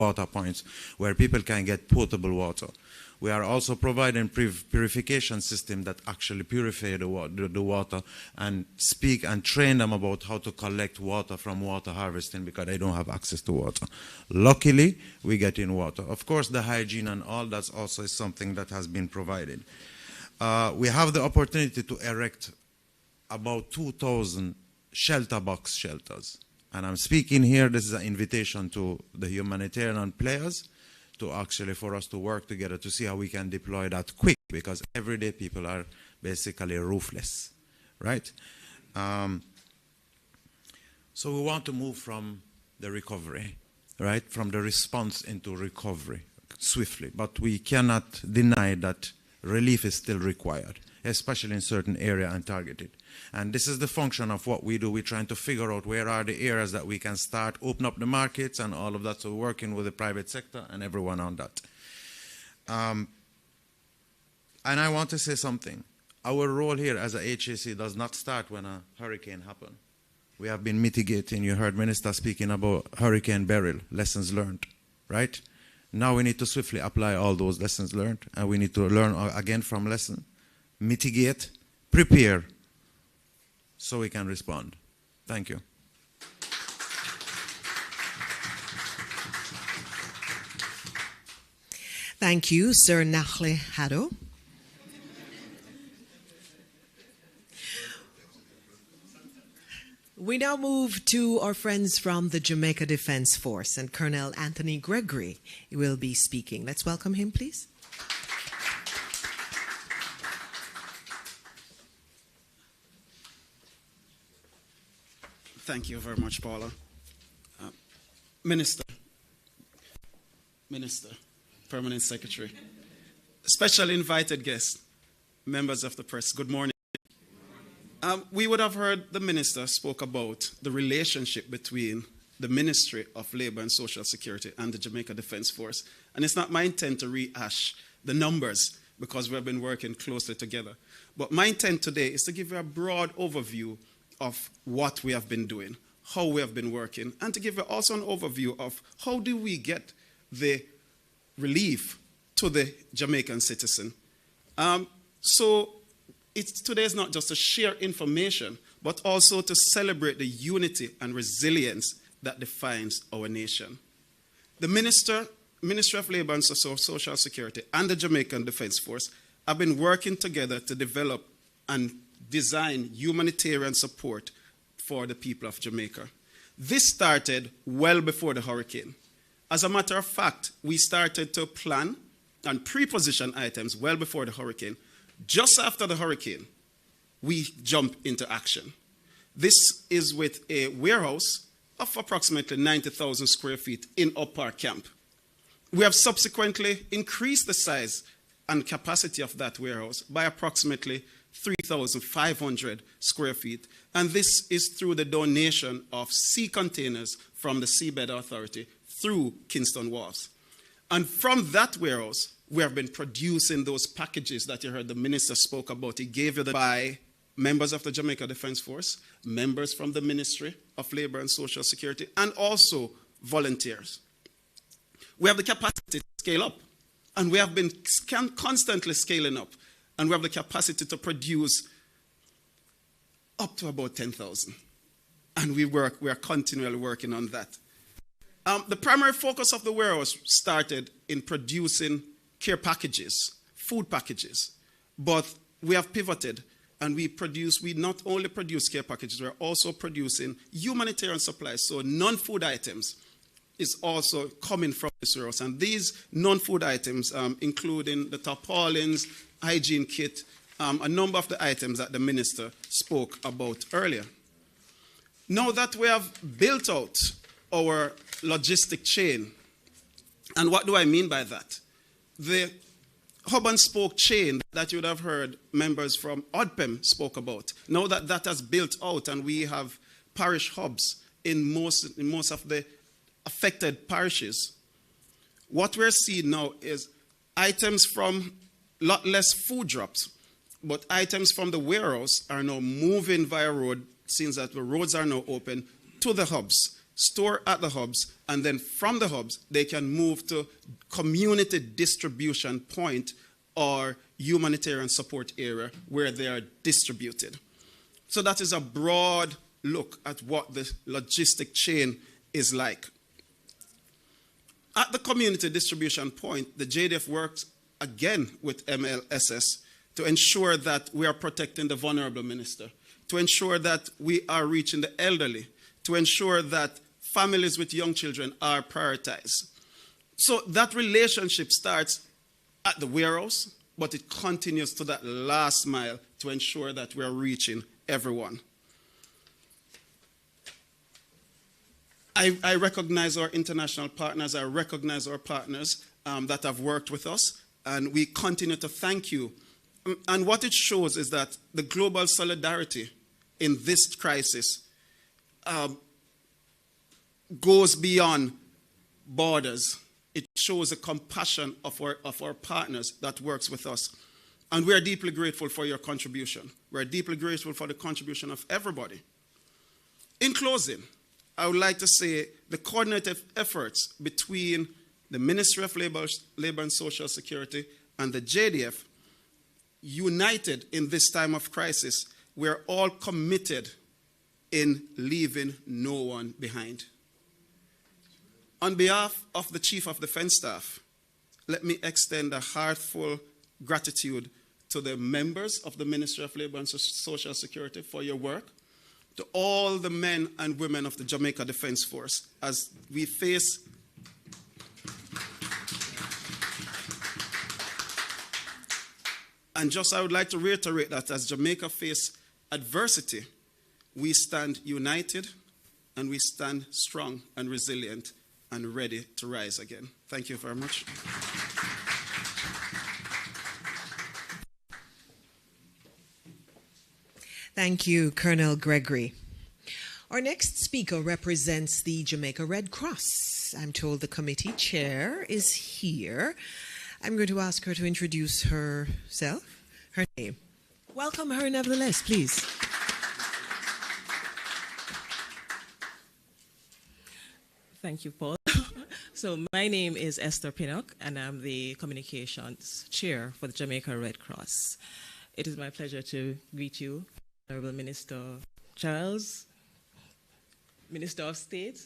water points where people can get potable water. We are also providing purification system that actually purify the water and speak and train them about how to collect water from water harvesting because they don't have access to water. Luckily, we get in water. Of course, the hygiene and all that's also is something that has been provided. We have the opportunity to erect about 2,000 shelter box shelters. And I'm speaking here, this is an invitation to the humanitarian players to actually for us to work together to see how we can deploy that quick, because everyday people are basically roofless, right? So we want to move from the recovery, right? From the response into recovery swiftly, but we cannot deny that relief is still required, especially in certain areas and targeted. And this is the function of what we do. We're trying to figure out where are the areas that we can start, open up the markets and all of that. So we're working with the private sector and everyone on that. And I want to say something. Our role here as a HAC does not start when a hurricane happens. We have been mitigating. You heard Minister speaking about Hurricane Beryl, lessons learned, right? Now we need to swiftly apply all those lessons learned, and we need to learn again from lesson, mitigate, prepare, so we can respond. Thank you. Thank you, Sir Nachle Haddo. We now move to our friends from the Jamaica Defense Force, and Colonel Anthony Gregory will be speaking. Let's welcome him, please. Thank you very much, Paula. Minister, Permanent Secretary, special invited guests, members of the press, good morning. We would have heard the Minister spoke about the relationship between the Ministry of Labor and Social Security and the Jamaica Defense Force. And it's not my intent to rehash the numbers because we have been working closely together. But my intent today is to give you a broad overview of what we have been doing, how we have been working, and to give you also an overview of how do we get the relief to the Jamaican citizen. Today is not just to share information, but also to celebrate the unity and resilience that defines our nation. The Ministry of Labor and Social Security and the Jamaican Defense Force have been working together to develop and design humanitarian support for the people of Jamaica. This started well before the hurricane. As a matter of fact, we started to plan and pre-position items well before the hurricane. Just after the hurricane, we jumped into action. This is with a warehouse of approximately 90,000 square feet in Upper Camp. We have subsequently increased the size and capacity of that warehouse by approximately 3,500 square feet. And this is through the donation of sea containers from the Seabed Authority through Kingston Wharves. And from that warehouse, we have been producing those packages that you heard the Minister spoke about. He gave you by members of the Jamaica Defense Force, members from the Ministry of Labor and Social Security, and also volunteers. We have the capacity to scale up, and we have been constantly scaling up, and we have the capacity to produce up to about 10,000. And we are continually working on that. The primary focus of the warehouse started in producing care packages, food packages, but we have pivoted and we not only produce care packages, we're also producing humanitarian supplies. So non-food items is also coming from this warehouse. And these non-food items, including the tarpaulins, hygiene kit, a number of the items that the Minister spoke about earlier. Now that we have built out our logistic chain, and what do I mean by that? The hub and spoke chain that you would have heard members from ODPEM spoke about. Now that that has built out and we have parish hubs in most of the affected parishes, what we're seeing now is items from a lot less food drops, but items from the warehouse are now moving via road, since that the roads are now open, to the hubs. store at the hubs, and then from the hubs, they can move to community distribution point or humanitarian support area where they are distributed. So that is a broad look at what the logistic chain is like. At the community distribution point, the JDF works again with MLSS to ensure that we are protecting the vulnerable, Minister, to ensure that we are reaching the elderly, to ensure that families with young children are prioritized. So that relationship starts at the warehouse, but it continues to that last mile to ensure that we are reaching everyone. I recognize our international partners. I recognize our partners that have worked with us, and we continue to thank you. And what it shows is that the global solidarity in this crisis goes beyond borders. It shows the compassion of our partners that works with us. And we are deeply grateful for your contribution. We are deeply grateful for the contribution of everybody. In closing, I would like to say the coordinated efforts between the Ministry of Labor and Social Security and the JDF, united in this time of crisis, we are all committed in leaving no one behind. On behalf of the Chief of Defense Staff, let me extend a heartfelt gratitude to the members of the Ministry of Labor and Social Security for your work, to all the men and women of the Jamaica Defense Force as we face and just I would like to reiterate that as Jamaica faces adversity, we stand united and we stand strong and resilient and ready to rise again. Thank you very much. Thank you, Colonel Gregory. Our next speaker represents the Jamaica Red Cross. I'm told the committee chair is here. I'm going to ask her to introduce herself, her name. Welcome her nevertheless, please. Thank you, Paul. So my name is Esther Pinnock, and I'm the communications chair for the Jamaica Red Cross. It is my pleasure to greet you, Honorable Minister Charles, Minister of State,